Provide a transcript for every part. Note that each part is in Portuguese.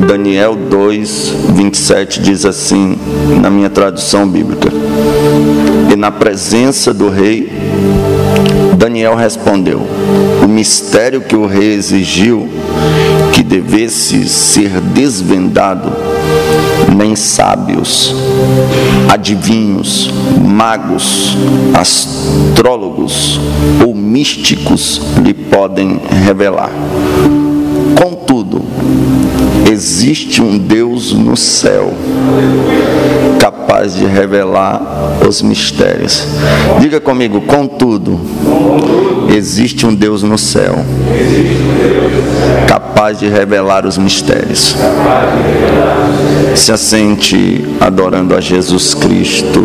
Daniel 2, 27 diz assim, na minha tradução bíblica: e na presença do rei, Daniel respondeu: o mistério que o rei exigiu que devesse ser desvendado, nem sábios, adivinhos, magos, astrólogos ou místicos lhe podem revelar. Contudo, existe um Deus no céu capaz de revelar os mistérios. Diga comigo: contudo, existe um Deus no céu capaz de revelar os mistérios. Se assente adorando a Jesus Cristo,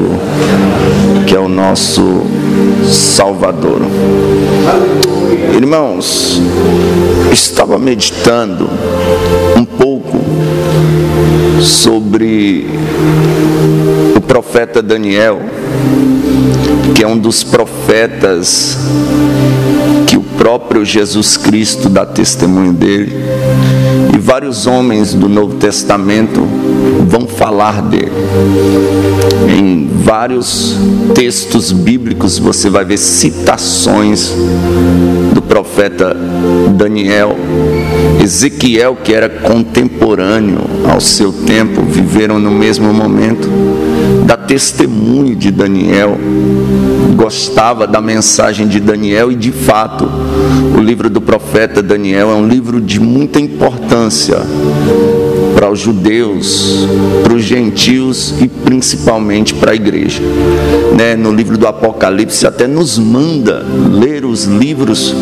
que é o nosso Salvador. Irmãos, estava meditando um pouco sobre o profeta Daniel, que é um dos profetas que o próprio Jesus Cristo dá testemunho dele, e vários homens do Novo Testamento vão falar dele. Em vários textos bíblicos você vai ver citações do profeta Daniel. Ezequiel, que era contemporâneo ao seu tempo, viveram no mesmo momento, dá testemunho de Daniel, gostava da mensagem de Daniel, e de fato o livro do profeta Daniel é um livro de muita importância para os judeus, para os gentios e principalmente para a igreja. No livro do Apocalipse até nos manda ler os livros,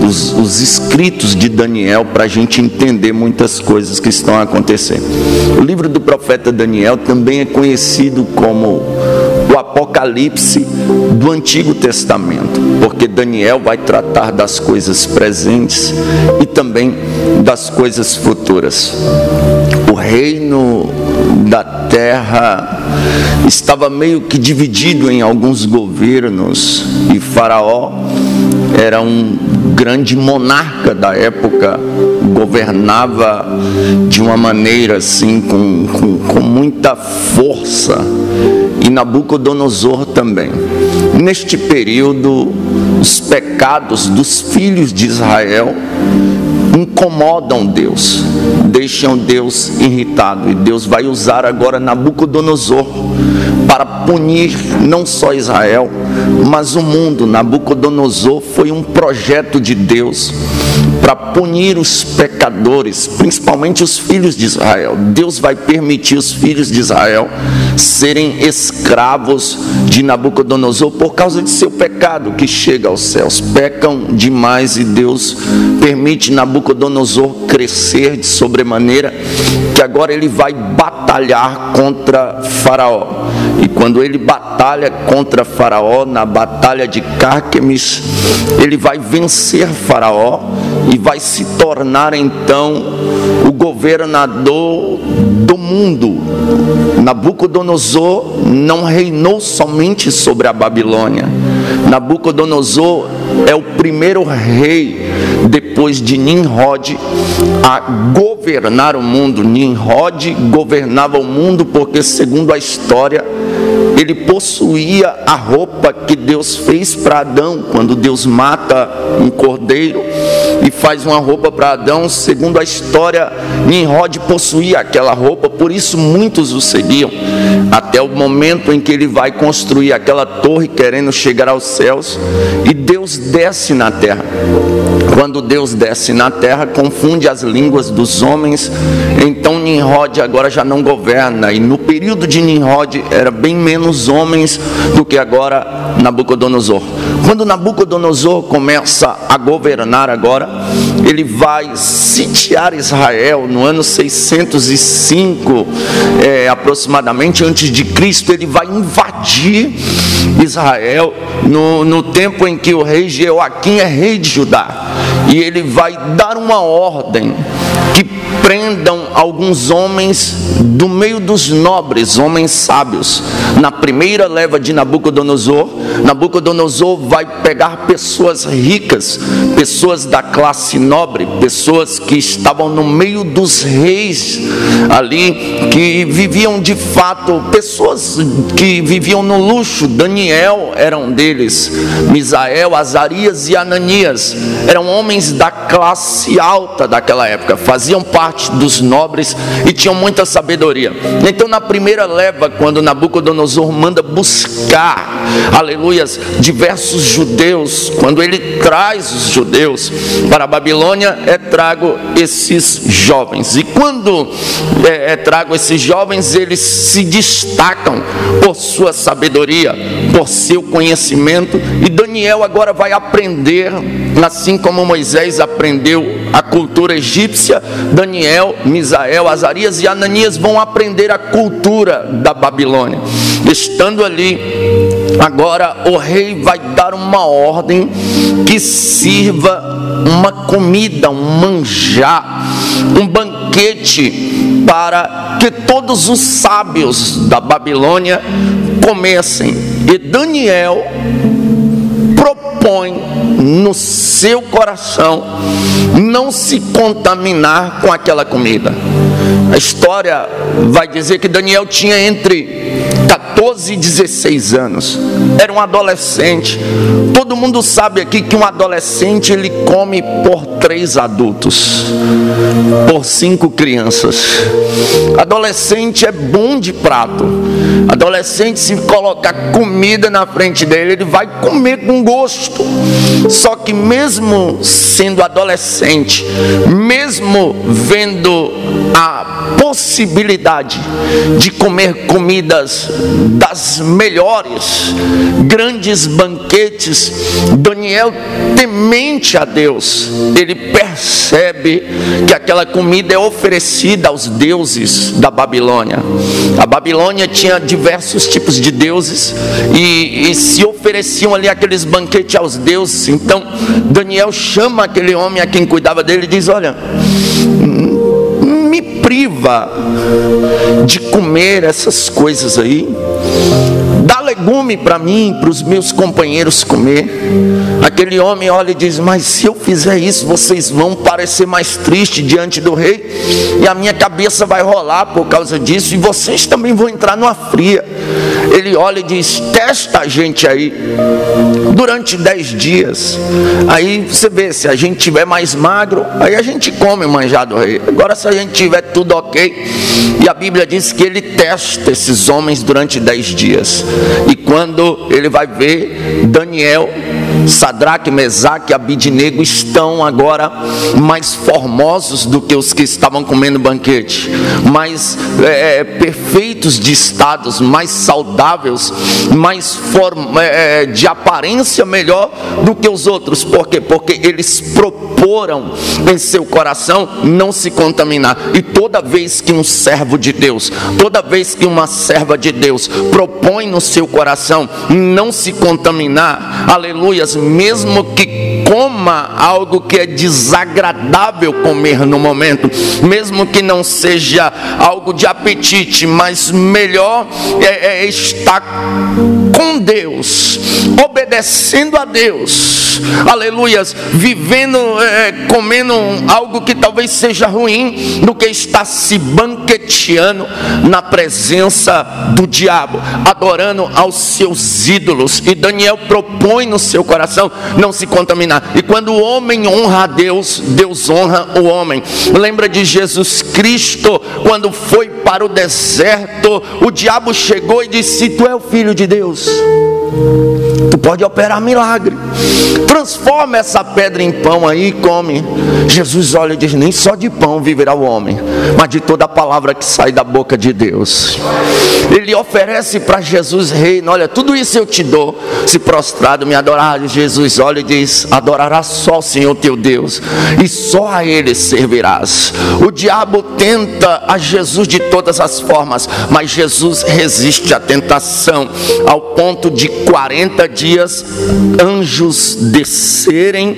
os escritos de Daniel, para a gente entender muitas coisas que estão acontecendo. O livro do profeta Daniel também é conhecido como o Apocalipse do Antigo Testamento, porque Daniel vai tratar das coisas presentes e também das coisas futuras. O reino da terra estava meio que dividido em alguns governos, e Faraó era um grande monarca da época, governava de uma maneira assim, com muita força, e Nabucodonosor também. Neste período, os pecados dos filhos de Israel incomodam Deus, deixam Deus irritado, e Deus vai usar agora Nabucodonosor para punir não só Israel, mas o mundo. Nabucodonosor foi um projeto de Deus para punir os pecadores, principalmente os filhos de Israel. Deus vai permitir os filhos de Israel serem escravos de Nabucodonosor por causa de seu pecado que chega aos céus. Pecam demais e Deus permite Nabucodonosor crescer de sobremaneira, que agora ele vai batalhar contra Faraó. E quando ele batalha contra Faraó, na batalha de Carquemis, ele vai vencer Faraó e vai se tornar então o governador do mundo. Nabucodonosor não reinou somente sobre a Babilônia. Nabucodonosor é o primeiro rei, depois de Nimrod, a governar o mundo. Nimrod governava o mundo porque, segundo a história, ele possuía a roupa que Deus fez para Adão, quando Deus mata um cordeiro e faz uma roupa para Adão. Segundo a história, Nimrod possuía aquela roupa, por isso muitos o seguiam, até o momento em que ele vai construir aquela torre querendo chegar aos céus, e Deus desce na terra. Quando Deus desce na terra, confunde as línguas dos homens, então Nimrod agora já não governa, e no período de Nimrod era bem menos homens do que agora Nabucodonosor. Quando Nabucodonosor começa a governar agora, ele vai sitiar Israel no ano 605, aproximadamente antes de Cristo. Ele vai invadir Israel no tempo em que o rei Jeoaquim é rei de Judá, e ele vai dar uma ordem que prendam alguns homens do meio dos nobres, homens sábios. Na primeira leva de Nabucodonosor, Nabucodonosor vai pegar pessoas ricas, pessoas da classe nobre, pessoas que estavam no meio dos reis ali, que viviam de fato, pessoas que viviam no luxo. Daniel era um deles, Misael, Azarias e Ananias eram homens da classe alta daquela época, faziam parte dos nobres e tinham muita sabedoria. Então, na primeira leva, quando Nabucodonosor manda buscar, aleluias, diversos judeus, quando ele traz os judeus para a Babilônia, trago esses jovens. E quando trago esses jovens, eles se destacam por sua sabedoria, por seu conhecimento. E Daniel agora vai aprender, assim como Moisés aprendeu a cultura egípcia, Daniel, Misael, Azarias e Ananias vão aprender a cultura da Babilônia. Estando ali, agora o rei vai dar uma ordem que sirva uma comida, um manjar, um banquete para que todos os sábios da Babilônia comessem. E Daniel propõe no seu coração não se contaminar com aquela comida. A história vai dizer que Daniel tinha entre 14 e 16 anos, era um adolescente. Todo mundo sabe aqui que um adolescente ele come por 3 adultos, por 5 crianças. Adolescente é bom de prato. Adolescente, se colocar comida na frente dele, ele vai comer com gosto. Só que mesmo sendo adolescente, mesmo vendo a possibilidade de comer comidas das melhores, grandes banquetes, Daniel, temente a Deus, ele percebe que aquela comida é oferecida aos deuses da Babilônia. A Babilônia tinha diversos tipos de deuses e se ofereciam ali aqueles banquetes aos deuses. Então Daniel chama aquele homem a quem cuidava dele e diz: olha, me priva de comer essas coisas aí, dá legume para mim, para os meus companheiros comer. Aquele homem olha e diz: mas se eu fizer isso, vocês vão parecer mais tristes diante do rei, e a minha cabeça vai rolar por causa disso, e vocês também vão entrar numa fria. Ele olha e diz: testa a gente aí durante 10 dias, aí você vê, se a gente tiver mais magro, aí a gente come o manjar do rei. Agora, se a gente tiver tudo ok, e a Bíblia diz que ele testa esses homens durante 10 dias, e quando ele vai ver, Daniel, Sadraque, Mesaque e Abidnego estão agora mais formosos do que os que estavam comendo banquete, mais perfeitos de estados, mais saudáveis, mais de aparência melhor do que os outros. Por quê? Porque eles proporam em seu coração não se contaminar. E toda vez que um servo de Deus, toda vez que uma serva de Deus propõe no seu coração não se contaminar, aleluias, mesmo que coma algo que é desagradável comer no momento, mesmo que não seja algo de apetite, mas melhor é estar com Deus, obedecendo a Deus, aleluias, vivendo, comendo algo que talvez seja ruim, do que estar se banqueteando na presença do diabo, adorando aos seus ídolos. E Daniel propõe no seu coração não se contaminar. E quando o homem honra a Deus, Deus honra o homem. Lembra de Jesus Cristo, quando foi para o deserto, o diabo chegou e disse: tu é o filho de Deus, tu pode operar milagre, transforma essa pedra em pão aí e come. Jesus olha e diz: nem só de pão viverá o homem, mas de toda a palavra que sai da boca de Deus. Ele oferece para Jesus reino: olha, tudo isso eu te dou, se prostrado me adorar. Jesus olha e diz: adorarás só o Senhor teu Deus, e só a Ele servirás. O diabo tenta a Jesus de todas as formas, mas Jesus resiste à tentação, ao ponto de 40 40 dias anjos descerem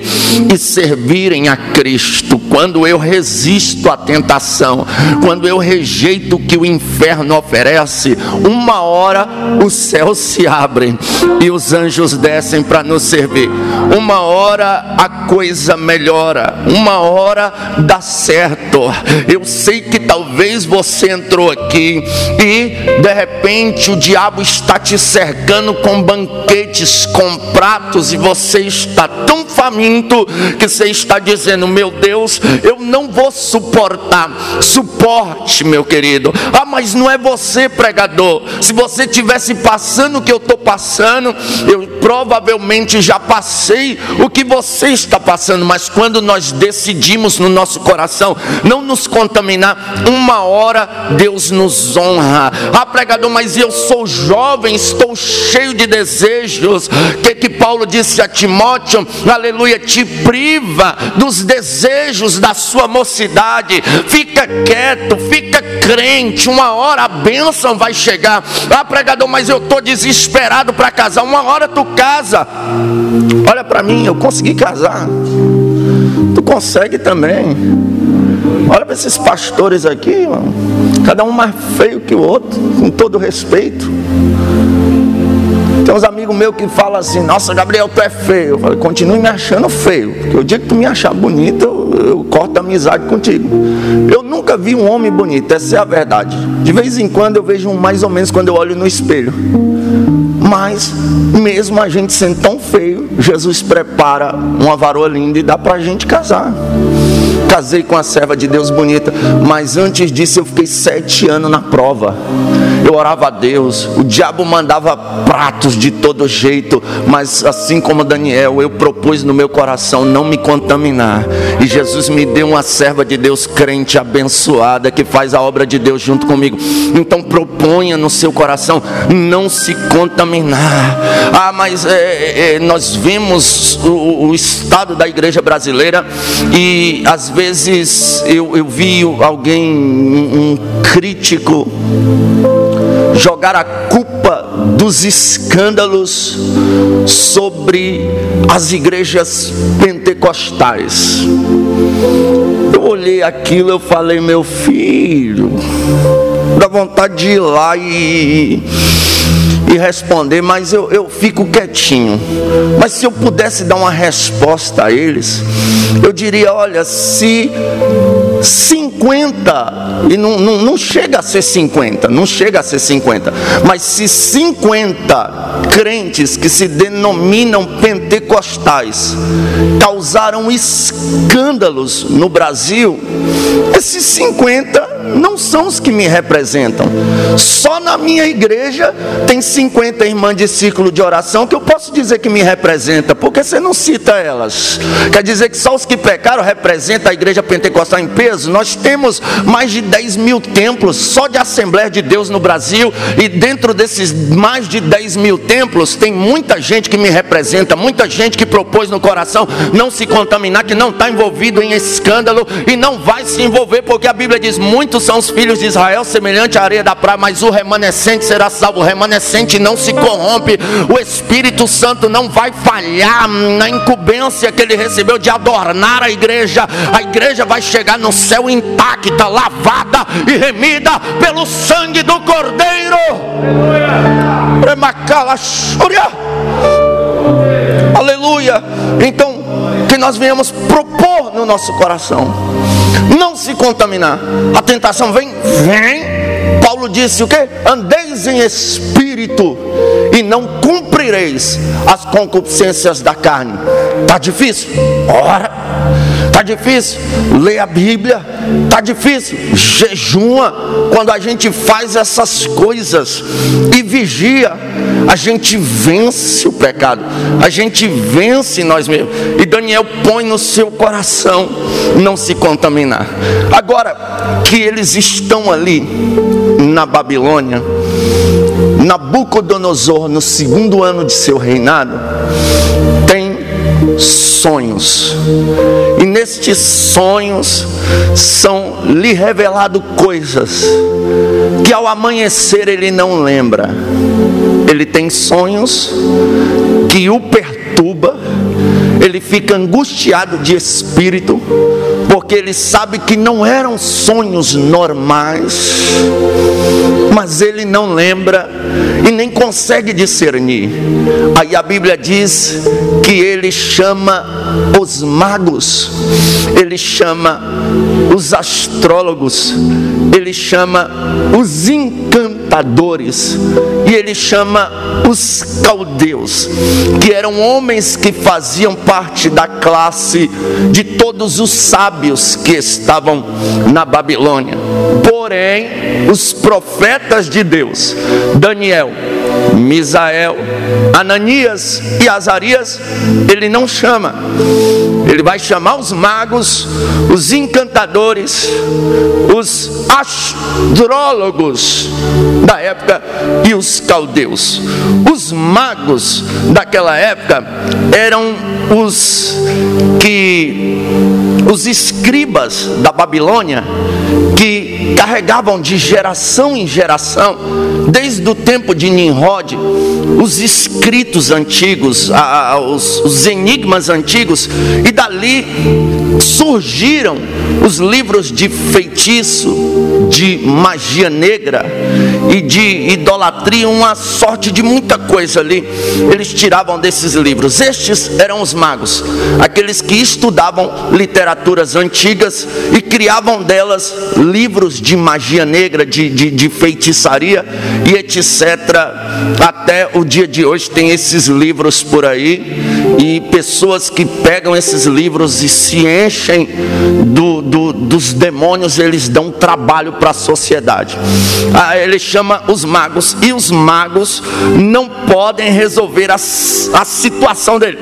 e servirem a Cristo. Quando eu resisto à tentação, quando eu rejeito o que o inferno oferece, uma hora os céus se abrem e os anjos descem para nos servir. Uma hora a coisa melhora, uma hora dá certo. Eu sei que talvez você entrou aqui e de repente o diabo está te cercando com banquetes, com pratos, e você está tão faminto que você está dizendo: meu Deus, eu não vou suportar. Suporte, meu querido. Ah, mas não é você, pregador. Se você tivesse passando o que eu estou passando, eu provavelmente já passei o que você está passando. Mas quando nós decidimos no nosso coração não nos contaminar, uma hora Deus nos honra. Ah, pregador, mas eu sou jovem, estou cheio de desejos. O que Paulo disse a Timóteo? Aleluia, te priva dos desejos da sua mocidade. Fica quieto, fica crente, uma hora a bênção vai chegar. Ah, pregador, mas eu estou desesperado para casar. Uma hora tu casa. Olha para mim, eu consegui casar. Tu consegue também. Olha para esses pastores aqui, irmão. Cada um mais feio que o outro, com todo respeito. Tem uns amigos meus que falam assim: nossa, Gabriel, tu é feio. Eu falo: continue me achando feio, porque o dia que tu me achar bonito, eu corto a amizade contigo. Eu nunca vi um homem bonito, essa é a verdade. De vez em quando eu vejo um mais ou menos quando eu olho no espelho. Mas mesmo a gente sendo tão feio, Jesus prepara uma varoa linda e dá pra gente casar. Casei com a serva de Deus bonita, mas antes disso eu fiquei 7 anos na prova. Eu orava a Deus, o diabo mandava pratos de todo jeito, mas assim como Daniel, eu propus no meu coração não me contaminar. E Jesus me deu uma serva de Deus crente, abençoada, que faz a obra de Deus junto comigo. Então proponha no seu coração não se contaminar. Ah, mas nós vemos o estado da igreja brasileira, e às vezes eu vi alguém, um crítico, jogar a culpa dos escândalos sobre as igrejas pentecostais. Eu olhei aquilo, eu falei: meu filho, dá vontade de ir lá e responder, mas eu fico quietinho. Mas se eu pudesse dar uma resposta a eles, eu diria: olha, se 50, e não chega a ser 50, não chega a ser 50, mas se 50 crentes que se denominam pentecostais causaram escândalos no Brasil, esses 50 não são os que me representam. Só na minha igreja tem 50 irmãs de círculo de oração que eu posso dizer que me representa. Porque você não cita elas? Quer dizer que só os que pecaram representam a igreja pentecostal em peso? Nós temos mais de 10 mil templos só de Assembleia de Deus no Brasil, e dentro desses mais de 10 mil templos tem muita gente que me representa, muita gente que propôs no coração não se contaminar, que não está envolvido em escândalo e não vai se envolver, porque a Bíblia diz: muitos são os filhos de Israel, semelhante à areia da praia, mas o remanescente será salvo. O remanescente não se corrompe. O Espírito Santo não vai falhar na incumbência que ele recebeu de adornar a igreja. A igreja vai chegar no céu intacta, lavada e remida pelo sangue do Cordeiro. Aleluia. Então, que nós venhamos propor no nosso coração não se contaminar. A tentação vem. Paulo disse o quê? Andeis em espírito e não cumprireis as concupiscências da carne. Está difícil? Ora. Está difícil? Lê a Bíblia. Está difícil? Jejuma. Quando a gente faz essas coisas e vigia, a gente vence o pecado, a gente vence nós mesmos. E Daniel põe no seu coração não se contaminar. Agora que eles estão ali na Babilônia, Nabucodonosor, no 2º ano de seu reinado, tem sonhos. E nestes sonhos lhe revelado coisas que ao amanhecer ele não lembra. Ele tem sonhos que o perturba, ele fica angustiado de espírito, porque ele sabe que não eram sonhos normais, mas ele não lembra e nem consegue discernir. Aí a Bíblia diz que ele chama os magos, ele chama os astrólogos, ele chama os encantadores e ele chama os caldeus, que eram homens que faziam parte da classe de todos os sábios que estavam na Babilônia. Porém, os profetas de Deus, Daniel, Misael, Ananias e Azarias, ele não chama. Ele vai chamar os magos, os encantadores, os astrólogos da época e os caldeus. Os magos daquela época eram os escribas da Babilônia, que carregavam de geração em geração, desde o tempo de Nimrod, os escritos antigos, os enigmas antigos, e dali surgiram os livros de feitiço, de magia negra e de idolatria, uma sorte de muita coisa ali. Eles tiravam desses livros. Estes eram os magos, aqueles que estudavam literaturas antigas e criavam delas livros de magia negra, de feitiçaria e etc. Até o dia de hoje tem esses livros por aí, e pessoas que pegam esses livros e se enchem dos demônios, eles dão trabalho para a sociedade. Ele chama os magos, e os magos não podem resolver a situação dele.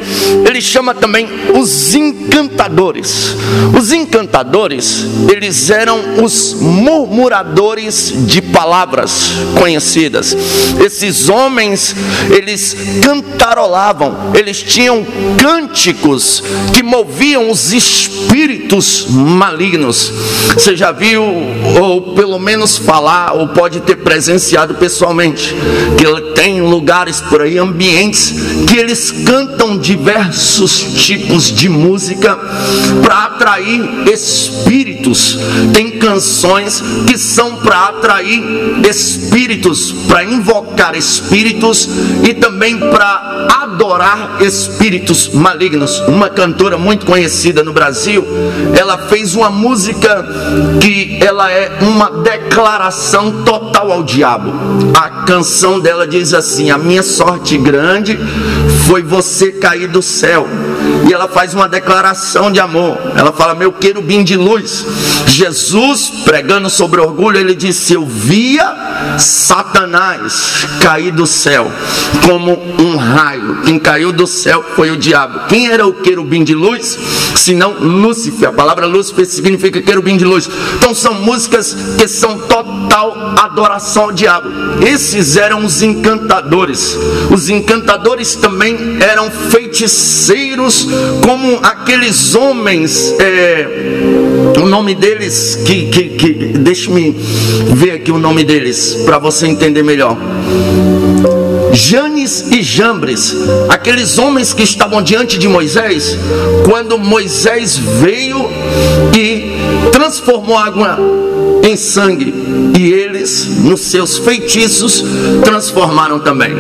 Ele chama também os encantadores. Os encantadores, eles eram os murmuradores de palavras conhecidas. Esses homens, eles cantarolavam, eles tinham cânticos que moviam os espíritos malignos. Você já viu, ou pelo menos falar, ou pode ter presenciado pessoalmente, que tem lugares por aí, ambientes, que eles cantam diversos tipos de música para atrair espíritos. Tem canções que são para atrair espíritos, para invocar espíritos e também para adorar espíritos malignos. Uma cantora muito conhecida no Brasil, ela fez uma música que ela é uma declaração total ao diabo. A canção dela diz assim: a minha sorte grande foi você cair do céu. E ela faz uma declaração de amor. Ela fala: meu querubim de luz. Jesus, pregando sobre orgulho, ele disse: eu via Satanás cair do céu como um raio. Quem caiu do céu foi o diabo. Quem era o querubim de luz? Senão Lúcifer. A palavra Lúcifer significa querubim de luz. Então são músicas que são total adoração ao diabo. Esses eram os encantadores. Os encantadores também eram feiticeiros, como aqueles homens, o nome deles, deixe-me ver aqui o nome deles, para você entender melhor. Janes e Jambres, aqueles homens que estavam diante de Moisés, quando Moisés veio e transformou água em sangue, e eles, nos seus feitiços, transformaram também.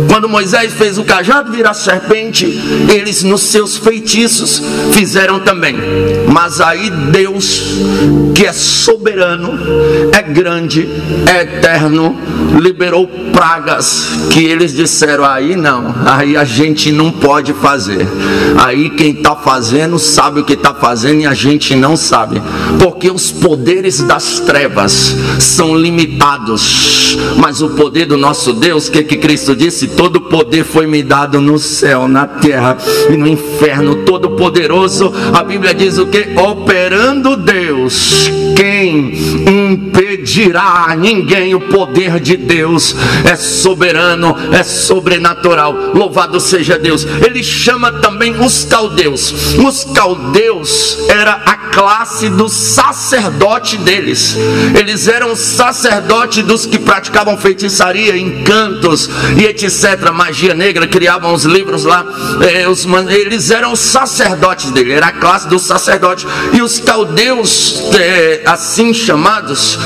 Quando Moisés fez o cajado virar serpente, eles, nos seus feitiços, fizeram também. Mas aí Deus, que é soberano, é grande, é eterno, liberou pragas que eles disseram: aí não, aí a gente não pode fazer. Aí quem está fazendo sabe o que está fazendo e a gente não sabe, porque os poderes das trevas são limitados, mas o poder do nosso Deus, que Cristo disse: todo poder foi me dado no céu, na terra e no inferno. Todo poderoso, a Bíblia diz o que? Operando Deus, quem impedirá? medirá a ninguém. O poder de Deus é soberano, é sobrenatural. Louvado seja Deus. Ele chama também os caldeus. Os caldeus era a classe do sacerdote deles. Eles eram sacerdotes dos que praticavam feitiçaria, encantos e etc, magia negra, criavam os livros lá. Eles eram os sacerdotes dele, era a classe do sacerdote. E os caldeus, assim chamados,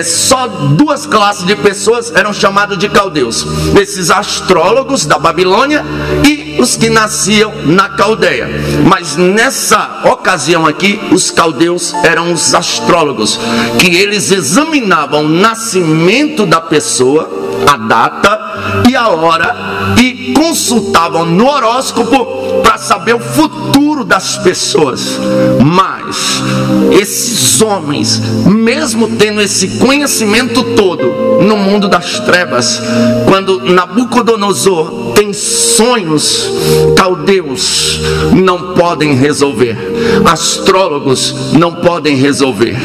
só duas classes de pessoas eram chamados de caldeus: esses astrólogos da Babilônia e os que nasciam na Caldeia. Mas nessa ocasião aqui, os caldeus eram os astrólogos, que eles examinavam o nascimento da pessoa, a data e a hora, e consultavam no horóscopo para saber o futuro das pessoas. Mas esses homens, mesmo tendo esse conhecimento todo no mundo das trevas, quando Nabucodonosor tem sonhos, caldeus não podem resolver, astrólogos não podem resolver,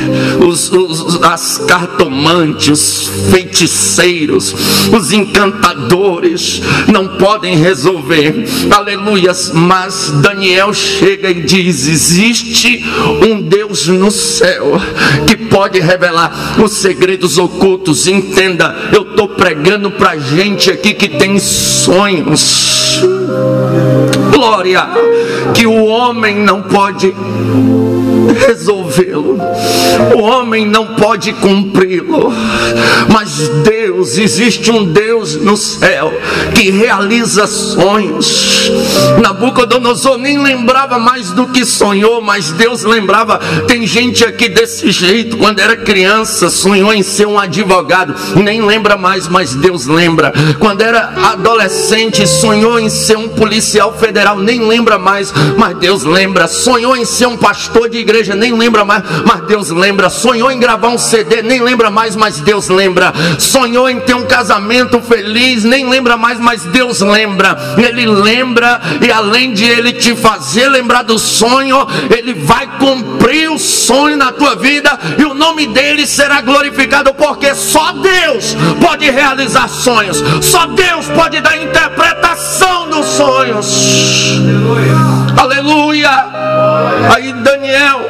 as cartomantes, os feiticeiros, os encantadores não podem resolver. Aleluias. Mas Daniel chega e diz: existe um Deus no céu que pode revelar os segredos ocultos. Entenda, eu estou pregando para gente aqui que tem sonhos, glória, que o homem não pode resolvê-lo, o homem não pode cumpri-lo, mas Deus, existe um Deus no céu que realiza sonhos. Nabucodonosor nem lembrava mais do que sonhou, mas Deus lembrava. Tem gente aqui desse jeito, quando era criança sonhou em ser um advogado, nem lembra mais, mas Deus lembra. Quando era adolescente sonhou em ser um policial federal, nem lembra mais, mas Deus lembra. Sonhou em ser um pastor de igreja, nem lembra mais, mas Deus lembra. Sonhou em gravar um CD, nem lembra mais, mas Deus lembra. Sonhou em ter um casamento feliz, nem lembra mais, mas Deus lembra. Ele lembra, e além de Ele te fazer lembrar do sonho, Ele vai cumprir o sonho na tua vida, e o nome dele será glorificado, porque só Deus pode realizar sonhos, só Deus pode dar interpretação dos sonhos. Aleluia. Aí Daniel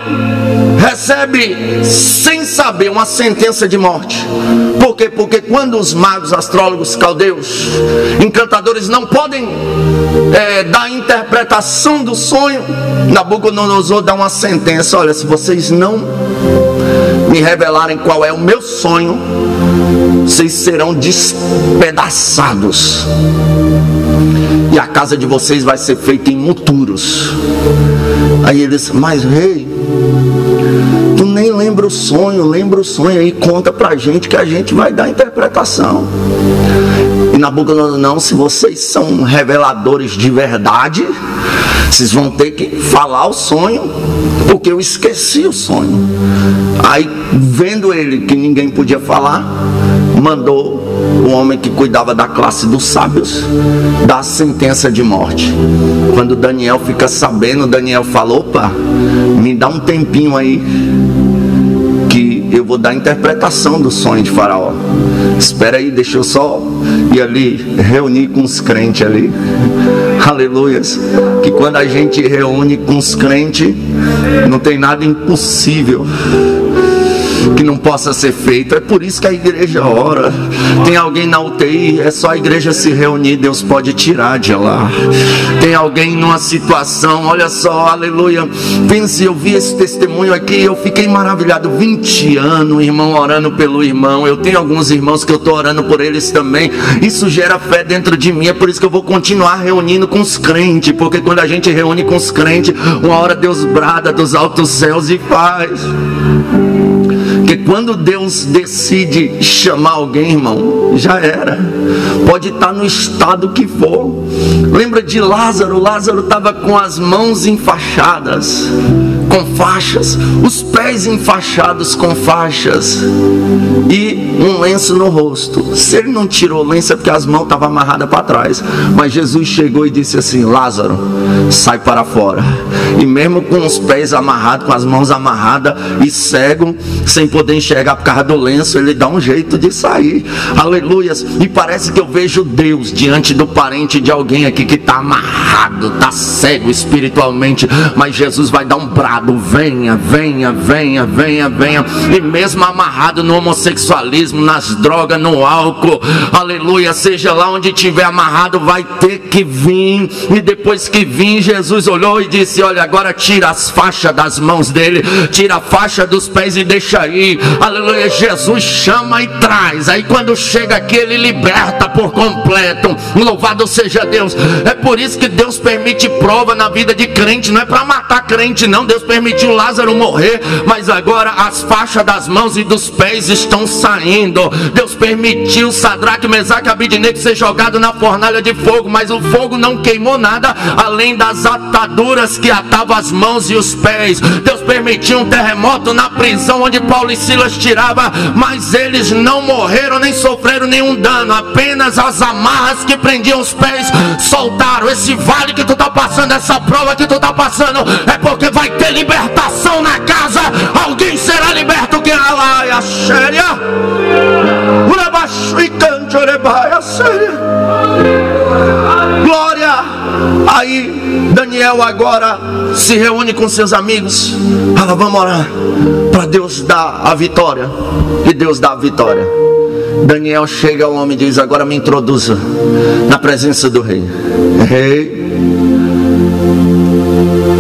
recebe, sem saber, uma sentença de morte. Por quê? Porque quando os magos, astrólogos, caldeus, encantadores não podem dar a interpretação do sonho, Nabucodonosor dá uma sentença: olha, se vocês não me revelarem qual é o meu sonho, vocês serão despedaçados, e a casa de vocês vai ser feita em moturos. Aí eles: mas rei, tu nem lembra o sonho, lembra o sonho aí, conta pra gente que a gente vai dar a interpretação. E Nabucodonosor: não, se vocês são reveladores de verdade, vocês vão ter que falar o sonho, porque eu esqueci o sonho. Aí, vendo ele que ninguém podia falar, mandou o homem que cuidava da classe dos sábios dar a sentença de morte. Quando Daniel fica sabendo, Daniel fala: opa, me dá um tempinho aí, que eu vou dar a interpretação do sonho de Faraó. Espera aí, deixa eu só ir ali reunir com os crentes ali. Aleluias. Que quando a gente reúne com os crentes, não tem nada impossível que não possa ser feito. É por isso que a igreja ora. Tem alguém na UTI, é só a igreja se reunir, Deus pode tirar de lá. Tem alguém numa situação, olha só, aleluia. Pense, eu vi esse testemunho aqui, eu fiquei maravilhado. 20 anos, irmão, orando pelo irmão. Eu tenho alguns irmãos que eu estou orando por eles também. Isso gera fé dentro de mim. É por isso que eu vou continuar reunindo com os crentes, porque quando a gente reúne com os crentes, uma hora Deus brada dos altos céus e faz. Porque quando Deus decide chamar alguém, irmão, já era. Pode estar no estado que for. Lembra de Lázaro? Lázaro estava com as mãos enfaixadas com faixas, os pés enfaixados com faixas e um lenço no rosto. Se ele não tirou o lenço é porque as mãos estavam amarradas para trás. Mas Jesus chegou e disse assim: Lázaro, sai para fora. E mesmo com os pés amarrados, com as mãos amarradas e cego, sem poder poder enxergar por causa do lenço, ele dá um jeito de sair. Aleluias. E parece que eu vejo Deus diante do parente de alguém aqui que está amarrado, está cego espiritualmente, mas Jesus vai dar um brado: venha, venha, venha, venha, venha. E mesmo amarrado no homossexualismo, nas drogas, no álcool, aleluia, seja lá onde estiver amarrado, vai ter que vir. E depois que vir, Jesus olhou e disse: olha, agora tira as faixas das mãos dele, tira a faixa dos pés e deixa aí. Aleluia. Jesus chama e traz. Aí quando chega aqui, ele liberta por completo. Louvado seja Deus. É por isso que Deus permite prova na vida de crente. Não é para matar crente, não. Deus permitiu Lázaro morrer, mas agora as faixas das mãos e dos pés estão saindo. Deus permitiu Sadraque, Mesaque e Abidnego ser jogado na fornalha de fogo, mas o fogo não queimou nada além das ataduras que atavam as mãos e os pés. Deus permitiu um terremoto na prisão onde Paulo e Silas tiravam, mas eles não morreram nem sofreram nenhum dano. Apenas as amarras que prendiam os pés soltaram. Esse vale que tu está passando, essa prova que tu está passando, é porque vai ter libertação na casa. Alguém será liberto. Que a séria glória. Aí Daniel agora se reúne com seus amigos. Fala: vamos orar para Deus dar a vitória. E Deus dá a vitória. Daniel chega ao homem e diz: agora me introduza na presença do rei. Rei,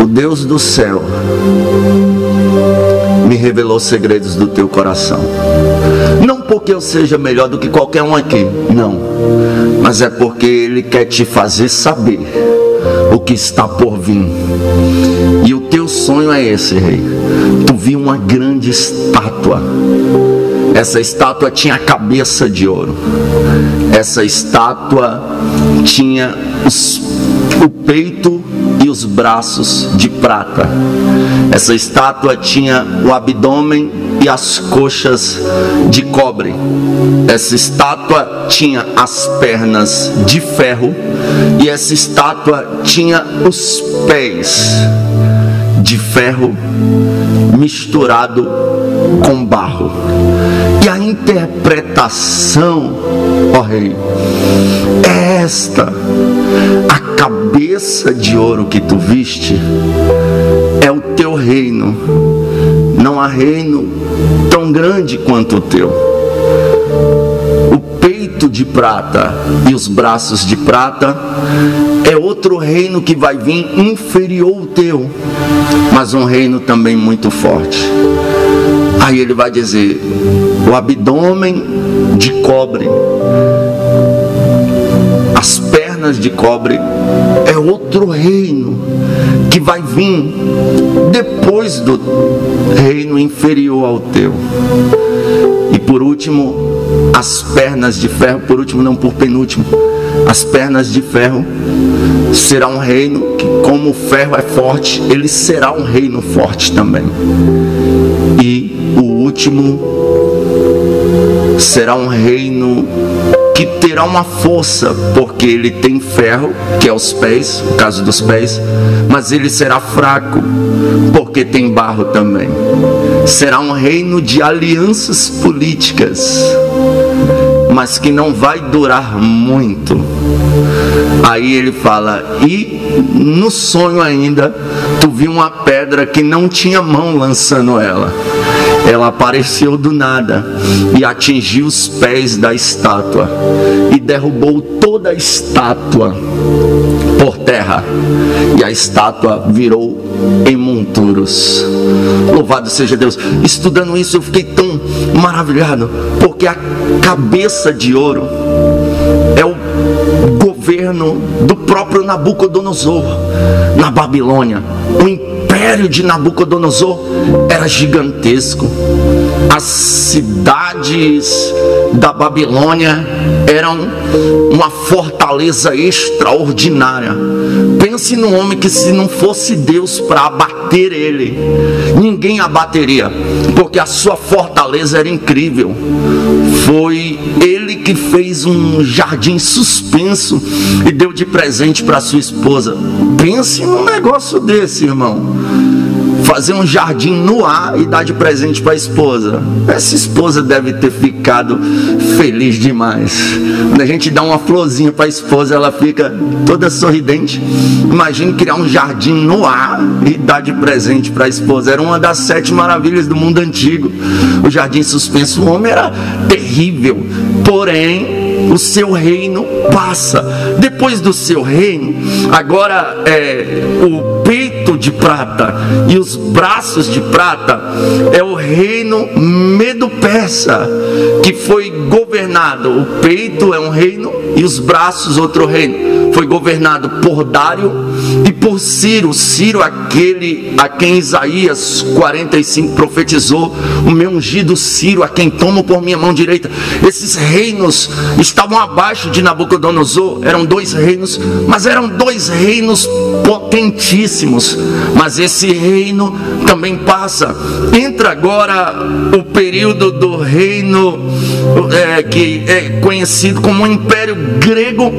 o Deus do céu me revelou os segredos do teu coração. Não porque eu seja melhor do que qualquer um aqui, não, mas é porque Ele quer te fazer saber o que está por vir. E o teu sonho é esse, rei. Tu viu uma grande estátua. Essa estátua tinha a cabeça de ouro. Essa estátua tinha o peito e os braços de prata. Essa estátua tinha o abdômen e as coxas de cobre. Essa estátua tinha as pernas de ferro. E essa estátua tinha os pés de ferro misturado com barro. E a interpretação, ó rei, é esta: a cabeça de ouro que tu viste é o teu reino. Não há reino tão grande quanto o teu. O peito de prata e os braços de prata é outro reino que vai vir inferior ao teu, mas um reino também muito forte. Aí ele vai dizer: o abdômen de cobre, as pernas de cobre, é outro reino que vai vir depois do reino inferior ao teu. E por último, as pernas de ferro, por último não, por penúltimo, as pernas de ferro será um reino que, como o ferro é forte, ele será um reino forte também. E o último será um reino que terá uma força, porque ele tem ferro, que é os pés, no caso dos pés, mas ele será fraco, porque tem barro também. Será um reino de alianças políticas, mas que não vai durar muito. Aí ele fala: e no sonho ainda, tu viu uma pedra que não tinha mão lançando ela. Ela apareceu do nada e atingiu os pés da estátua e derrubou toda a estátua por terra, e a estátua virou em monturos. Louvado seja Deus. Estudando isso eu fiquei tão maravilhado, porque a cabeça de ouro é o governo do próprio Nabucodonosor na Babilônia. O império de Nabucodonosor era gigantesco. As cidades da Babilônia eram uma fortaleza extraordinária. Pense num homem que, se não fosse Deus para abater ele, ninguém abateria, porque a sua fortaleza era incrível. Foi ele que fez um jardim suspenso e deu de presente para sua esposa. Pense num negócio desse, irmão. fazer um jardim no ar e dar de presente para a esposa. Essa esposa deve ter ficado feliz demais. Quando a gente dá uma florzinha para a esposa, ela fica toda sorridente. Imagine criar um jardim no ar e dar de presente para a esposa. Era uma das 7 maravilhas do mundo antigo, o jardim suspenso. O homem era terrível, porém o seu reino passa. Depois do seu reino, agora o peito de prata e os braços de prata é o reino Medo-Persa, que foi governado. O peito é um reino e os braços outro reino. Foi governado por Dário e por Ciro. Ciro, aquele a quem Isaías 45 profetizou: o meu ungido Ciro, a quem tomo por minha mão direita. Esses reinos estavam abaixo de Nabucodonosor. Eram 2 reinos, mas eram 2 reinos potentíssimos. Mas esse reino também passa. Entra agora o período do reino que é conhecido como o Império Grego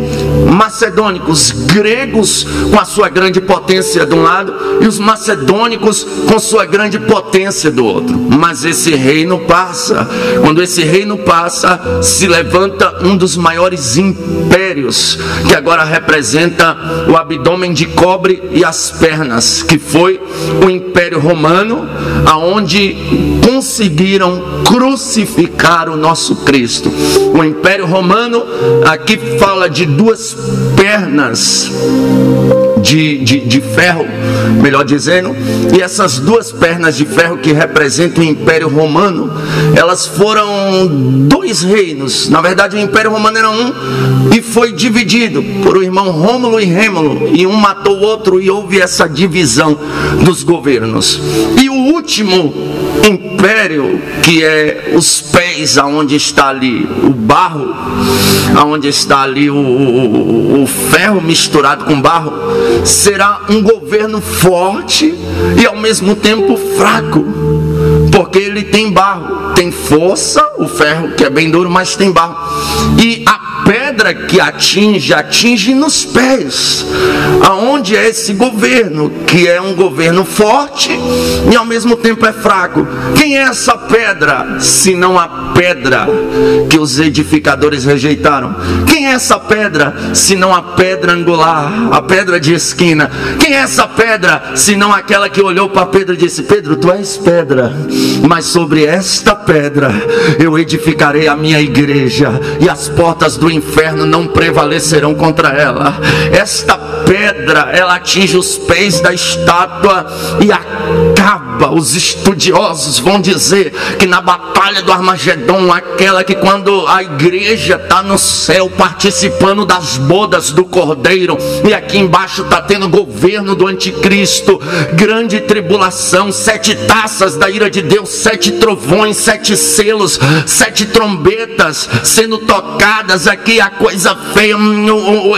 Macedônico. Os gregos com a sua grande potência de um lado e os macedônicos com sua grande potência do outro. Mas esse reino passa. Quando esse reino passa, se levanta um dos maiores impérios, que agora representa o abdômen de cobre e as pernas, que foi o Império Romano, aonde conseguiram crucificar o nosso Cristo. O Império Romano aqui fala de 2 pernas de ferro, melhor dizendo, e essas 2 pernas de ferro que representam o Império Romano, elas foram 2 reinos. Na verdade, o Império Romano era um e foi dividido por o irmão Rômulo e Rêmulo, e um matou o outro e houve essa divisão dos governos. E o último império, que é os pés, aonde está ali o barro, aonde está ali o ferro misturado com barro, será um governo forte e ao mesmo tempo fraco, porque ele tem barro, tem força, o ferro que é bem duro, mas tem barro, e a pedra que atinge nos pés. Aonde é esse governo, que é um governo forte e ao mesmo tempo é fraco? Quem é essa pedra, se não a pedra que os edificadores rejeitaram? Quem é essa pedra, se não a pedra angular, a pedra de esquina? Quem é essa pedra, se não aquela que olhou para Pedro e disse: Pedro, tu és pedra, mas sobre esta pedra eu edificarei a minha igreja, e as portas do inferno não prevalecerão contra ela. Esta pedra, ela atinge os pés da estátua e acaba. Os estudiosos vão dizer que na batalha do Armagedon, aquela que quando a igreja está no céu participando das bodas do Cordeiro, e aqui embaixo está tendo governo do anticristo, grande tribulação, 7 taças da ira de Deus, 7 trovões, 7 selos, 7 trombetas sendo tocadas. Aqui a coisa feia,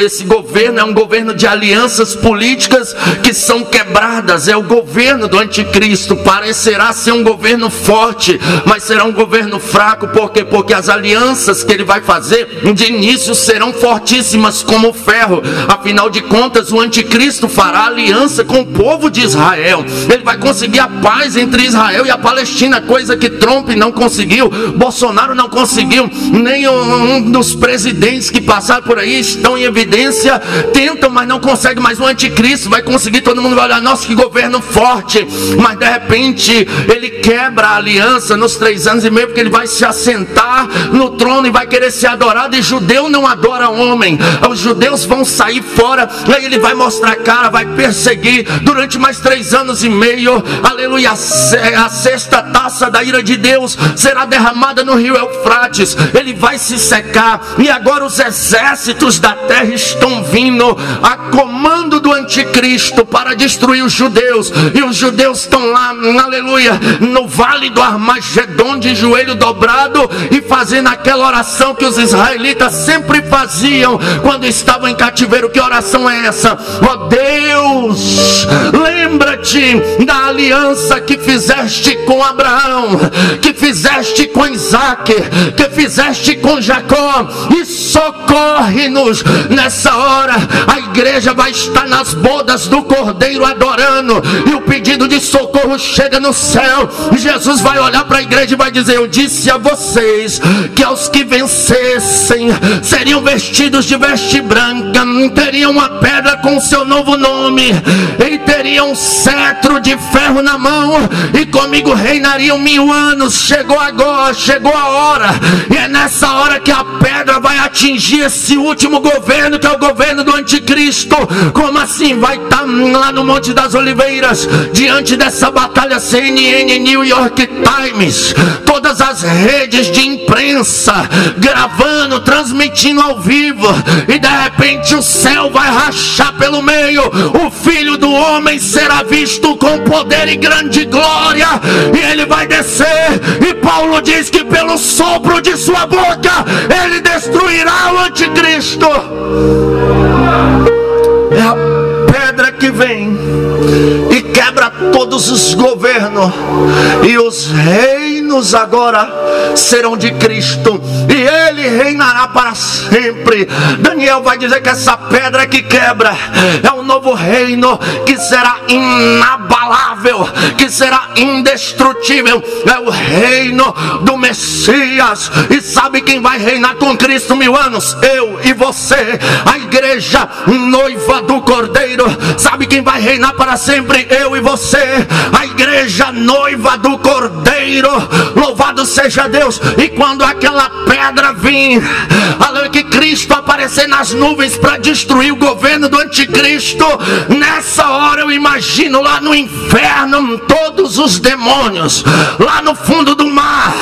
esse governo é um governo de alianças políticas que são quebradas, é o governo do anticristo. Parecerá ser um governo forte, mas será um governo fraco. Por quê? Porque as alianças que ele vai fazer de início serão fortíssimas como ferro. Afinal de contas, o anticristo fará aliança com o povo de Israel. Ele vai conseguir a paz entre Israel e a Palestina, coisa que Trump não conseguiu, Bolsonaro não conseguiu, nem um dos presidentes que passaram por aí estão em evidência, tentam, mas não conseguem. Mas o anticristo vai conseguir. Todo mundo vai olhar: nossa, que governo forte. Mas de repente ele quebra a aliança nos 3 anos e meio, porque ele vai se assentar no trono e vai querer ser adorado. E judeu não adora homem, os judeus vão sair fora, aí ele vai mostrar a cara, vai perseguir durante mais 3 anos e meio. Aleluia. A 6ª taça da ira de Deus será derramada no rio Eufrates, ele vai se secar. E agora os exércitos da terra estão vindo a comando do anticristo para destruir os judeus, e os judeus estão lá, aleluia, no vale do Armagedon, de joelho dobrado e fazendo aquela oração que os israelitas sempre faziam quando estavam em cativeiro. Que oração é essa? Ó Deus, lembra-te da aliança que fizeste com Abraão, que fizeste com Isaac, que fizeste com Jacó, e socorre-nos nessa hora. A igreja vai estar nas bodas do Cordeiro adorando, e o pedido de socorro socorro chega no céu, Jesus vai olhar para a igreja e vai dizer: eu disse a vocês que aos que vencessem seriam vestidos de veste branca, teriam uma pedra com o seu novo nome, e teriam um cetro de ferro na mão, e comigo reinariam 1000 anos. Chegou agora, chegou a hora, e é nessa hora que a pedra vai atingir esse último governo, que é o governo do anticristo. Como assim? Vai estar lá no Monte das Oliveiras, diante dessa batalha, CNN, New York Times, todas as redes de imprensa gravando, transmitindo ao vivo, e de repente o céu vai rachar pelo meio, o Filho do Homem será visto com poder e grande glória, e ele vai descer, e Paulo diz que pelo sopro de sua boca ele destruirá o anticristo. É a pedra que vem e quebra todos os governos, e os reinos agora serão de Cristo, e ele reinará para sempre. Daniel vai dizer que essa pedra que quebra é um novo reino que será inabalável, que será indestrutível. É o reino do Messias. E sabe quem vai reinar com Cristo 1000 anos? Eu e você, a igreja noiva do Cordeiro. Sabe quem vai reinar para sempre? Eu e você, a igreja noiva do Cordeiro. Louvado seja Deus. E quando aquela pedra vir, além que Cristo aparecer nas nuvens para destruir o governo do anticristo, nessa hora eu imagino lá no inferno todos os demônios, lá no fundo do mar,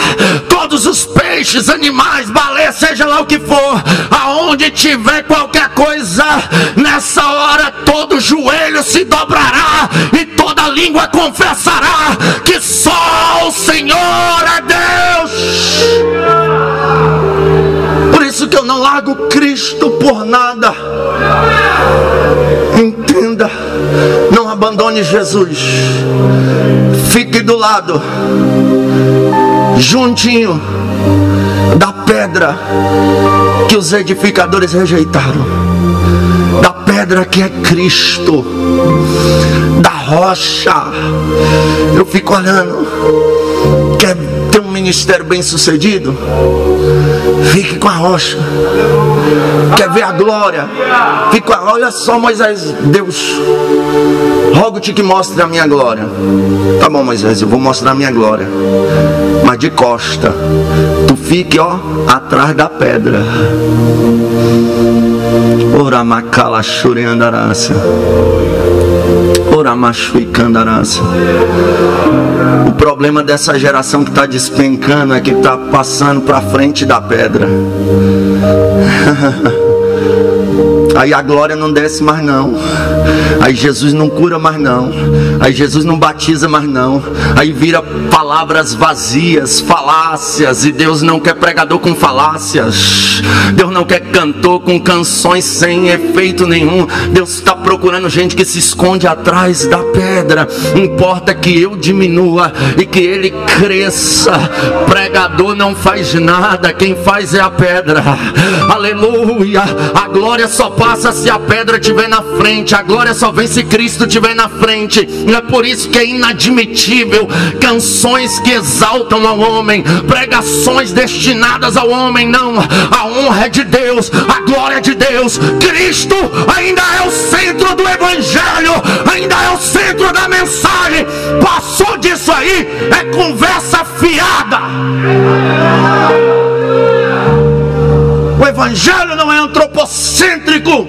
todos os peixes, animais, baleias, seja lá o que for, aonde tiver qualquer coisa, nessa hora todo joelho se dobrará e toda língua confessará que só o Senhor é Deus. Por isso que eu não largo Cristo por nada. Entenda, não abandone Jesus. Fique do lado, juntinho da pedra que os edificadores rejeitaram, da pedra que é Cristo, da rocha. Eu fico olhando. Quer ter um ministério bem sucedido? Fique com a rocha. Quer ver a glória? Fique com a... Olha só, Moisés, Deus, rogo-te que mostre a minha glória. Tá bom, Moisés, eu vou mostrar a minha glória, mas de costa. Tu fique, ó, atrás da pedra. Ora macala chureandarança. Ora machui candarança. O problema dessa geração que está despencando é que está passando para frente da pedra. Aí a glória não desce mais não. Aí Jesus não cura mais não. Aí Jesus não batiza mais não. Aí vira palavras vazias, falácias. E Deus não quer pregador com falácias. Deus não quer cantor com canções sem efeito nenhum. Deus está procurando gente que se esconde atrás da pedra. Importa que eu diminua e que ele cresça. Pregador não faz nada, quem faz é a pedra. Aleluia. A glória só passa se a pedra estiver na frente. A glória só vem se Cristo estiver na frente. É por isso que é inadmitível canções que exaltam ao homem, pregações destinadas ao homem. Não, a honra é de Deus, a glória é de Deus. Cristo ainda é o centro do evangelho, ainda é o centro da mensagem. Passou disso aí, é conversa fiada. O evangelho não é antropocêntrico,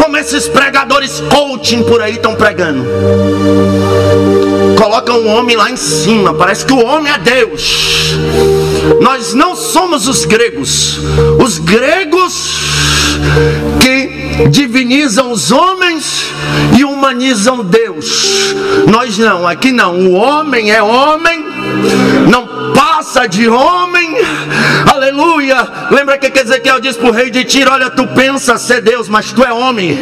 como esses pregadores coaching por aí estão pregando. Colocam um homem lá em cima, parece que o homem é Deus. Nós não somos os gregos. Os gregos que divinizam os homens e humanizam Deus. Nós não, aqui não. O homem é homem, não passa de homem. Aleluia. Lembra que Ezequiel diz para o rei de Tiro: olha, tu pensa ser Deus, mas tu é homem.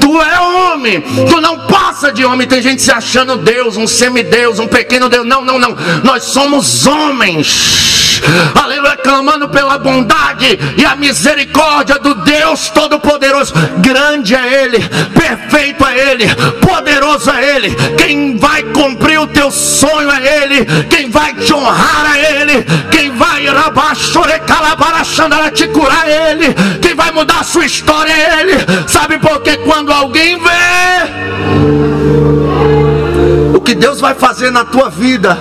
Tu é homem. homem, tu não passa de homem. Tem gente se achando Deus, um semideus, um pequeno Deus. Não, não, não, nós somos homens, aleluia, clamando pela bondade e a misericórdia do Deus Todo-Poderoso. Grande é Ele, perfeito é Ele, poderoso é Ele. Quem vai cumprir o teu sonho é Ele, quem vai te honrar é Ele, quem vai te curar é Ele, quem vai mudar a sua história é Ele. Sabe por quê? Quando alguém vê o que Deus vai fazer na tua vida,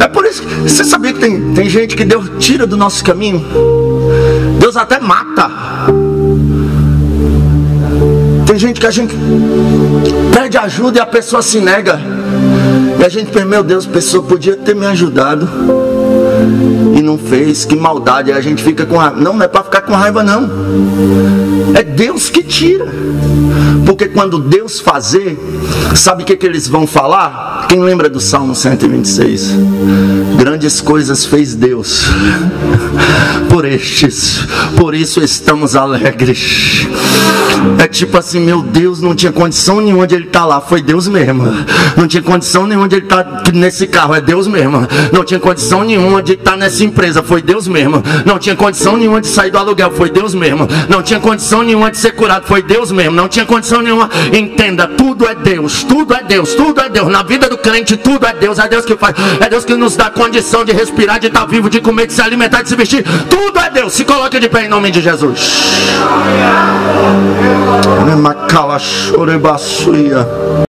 é por isso que você sabia que tem gente que Deus tira do nosso caminho, Deus até mata. Tem gente que a gente pede ajuda e a pessoa se nega, e a gente pensa, meu Deus, a pessoa podia ter me ajudado e não fez, que maldade. Aí a gente fica com raiva. Não é para ficar com raiva, não, é Deus que tira. Porque quando Deus fazer, sabe o que eles vão falar? Quem lembra do Salmo 126? Grandes coisas fez Deus por isso estamos alegres. É tipo assim, meu Deus, não tinha condição nenhuma de ele estar lá, foi Deus mesmo. Não tinha condição nenhuma de ele estar nesse carro, é Deus mesmo. Não tinha condição nenhuma de estar nessa empresa, foi Deus mesmo. Não tinha condição nenhuma de sair do aluguel, foi Deus mesmo. Não tinha condição nenhuma de ser curado, foi Deus mesmo. Não tinha condição nenhuma. Entenda, tudo é Deus, tudo é Deus, tudo é Deus. Na vida do crente tudo é Deus que faz, é Deus que nos dá condição de respirar, de estar vivo, de comer, de se alimentar, de se vestir. Tudo é Deus. Se coloque de pé em nome de Jesus.